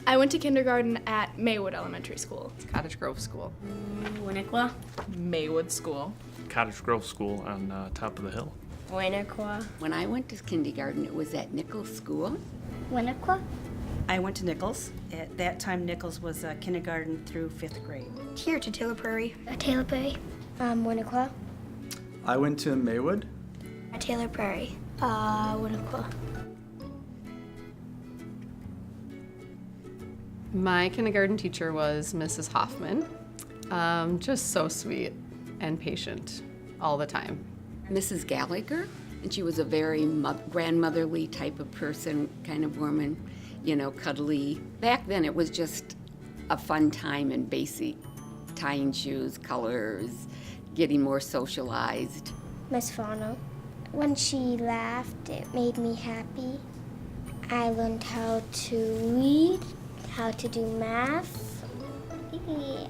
I went to kindergarten at Maywood Elementary School. Cottage Grove School. Winnequa. Maywood School. Cottage Grove School on top of the hill. Winnequa. When I went to kindergarten, it was at Nichols School. Winnequa. I went to Nichols. At that time, Nichols was kindergarten through 5th grade. Here to Taylor Prairie. Taylor Prairie. Winnequa. I went to Maywood. Taylor Prairie. Winnequa. My kindergarten teacher was Mrs. Hoffman. Just so sweet and patient all the time. Mrs. Gallagher, and she was a very grandmotherly type of person, kind of woman, you know, cuddly. Back then it was just a fun time and basic tying shoes, colors, getting more socialized. Miss Fauna. When she laughed, it made me happy. I learned how to read, how to do math. Yeah.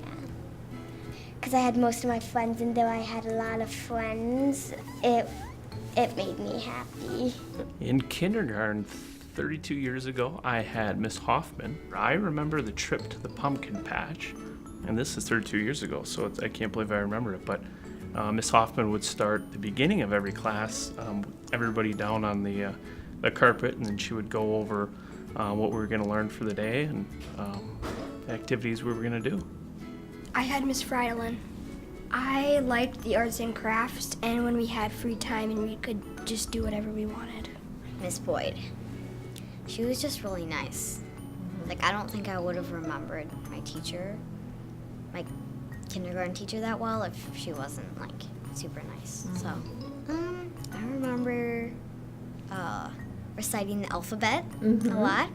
Because I had most of my friends, and though I had a lot of friends, it made me happy. In kindergarten, 32 years ago, I had Miss Hoffman. I remember the trip to the pumpkin patch, and this is 32 years ago, so I can't believe I remember it, but Miss Hoffman would start the beginning of every class, everybody down on the carpet, and then she would go over what we were going to learn for the day and the activities we were going to do. I had Miss Freidelin. I liked the arts and crafts, and when we had free time and we could just do whatever we wanted. Miss Boyd. She was just really nice. Like, I don't think I would have remembered my teacher, my kindergarten teacher, that well if she wasn't, like, super nice. So, I remember reciting the alphabet a lot.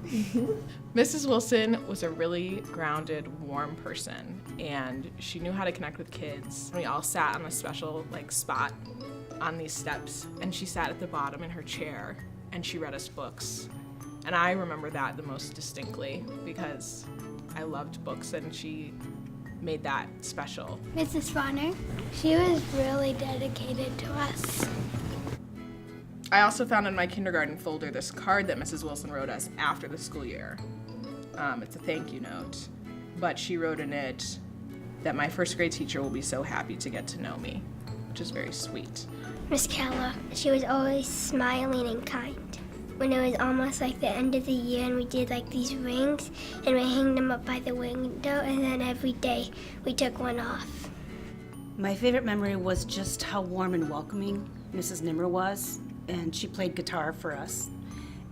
Mrs. Wilson was a really grounded, warm person, and she knew how to connect with kids. We all sat on a special spot on these steps, and she sat at the bottom in her chair, and she read us books. And I remember that the most distinctly because I loved books, and she made that special. Mrs. Bonner, she was really dedicated to us. I also found in my kindergarten folder this card that Mrs. Wilson wrote us after the school year. It's a thank you note, but she wrote in it that my first grade teacher will be so happy to get to know me, which is very sweet. Miss Kella, she was always smiling and kind. When it was almost like the end of the year and we did these rings and we hanged them up by the window, and then every day we took one off. My favorite memory was just how warm and welcoming Mrs. Nimmer was, and she played guitar for us.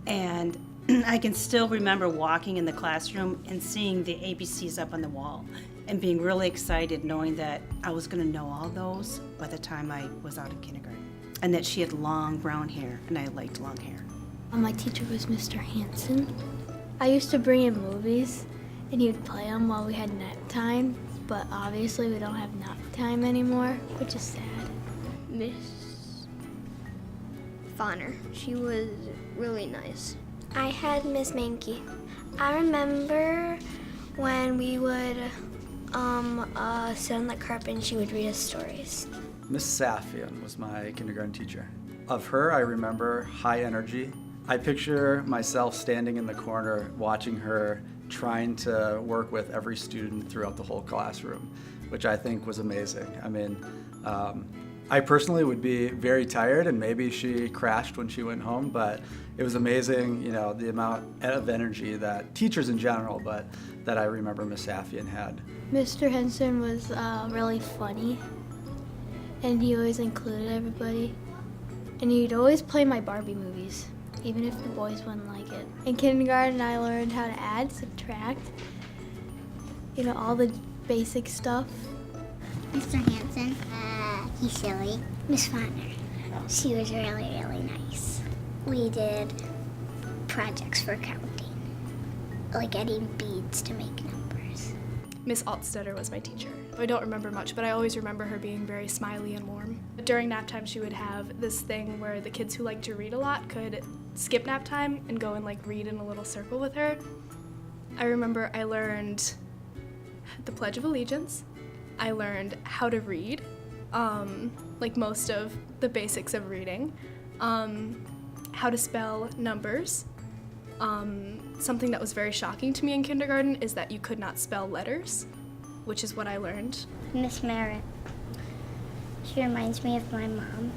And I can still remember walking in the classroom and seeing the ABCs up on the wall and being really excited knowing that I was going to know all those by the time I was out of kindergarten. And that she had long brown hair, and I liked long hair. My teacher was Mr. Hanson. I used to bring in movies, and he would play them while we had nap time, but obviously we don't have nap time anymore, which is sad. Miss Bonner. She was really nice. I had Miss Mankey. I remember when we would sit on the carpet and she would read us stories. Miss Safian was my kindergarten teacher. Of her, I remember high energy. I picture myself standing in the corner watching her trying to work with every student throughout the whole classroom, which I think was amazing. I mean, I personally would be very tired, and maybe she crashed when she went home, but it was amazing, you know, the amount of energy that teachers in general, but that I remember Miss Safian had. Mr. Henson was really funny, and he always included everybody. And he'd always play my Barbie movies, even if the boys wouldn't like it. In kindergarten, I learned how to add, subtract, you know, all the basic stuff. Mr. Hanson, he's silly. Miss Fonner, she was really, really nice. We did projects for counting, like adding beads to make numbers. Miss Altstetter was my teacher. I don't remember much, but I always remember her being very smiley and warm. During nap time, she would have this thing where the kids who liked to read a lot could skip nap time and go and read in a little circle with her. I remember I learned the Pledge of Allegiance. I learned how to read, most of the basics of reading, how to spell numbers, Something that was very shocking to me in kindergarten is that you could not spell letters, which is what I learned. Miss Merritt. She reminds me of my mom.